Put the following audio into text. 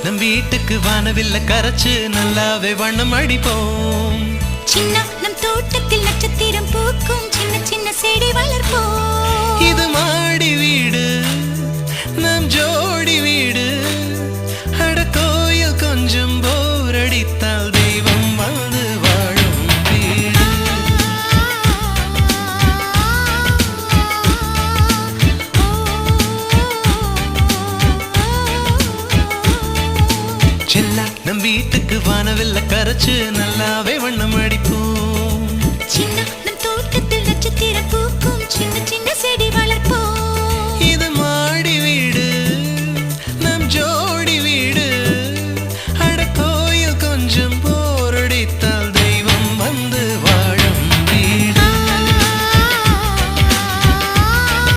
நம் வீட்டுக்கு வானவில்ல கரைச்சு நல்லாவே வண்ணம் அடிப்போம். சின்ன நம் தோட்டத்தில் நட்சத்திரம் பூக்கும் சின்ன சின்ன செடி வளர்ப்போம். இது மாடி வீடு நம் ஜோடி வீடு. அட கோயில் கொஞ்சம் போர் அடித்தால் தெய்வம் வந்து வாழும் வீடு. நம் வீட்டுக்கு வானவில்ல கரைச்சு நல்லாவே வண்ணம் அடிப்போம். சின்ன நம் தோட்டத்தில் நட்சத்திரம் பூக்கும் சின்ன சின்ன செடி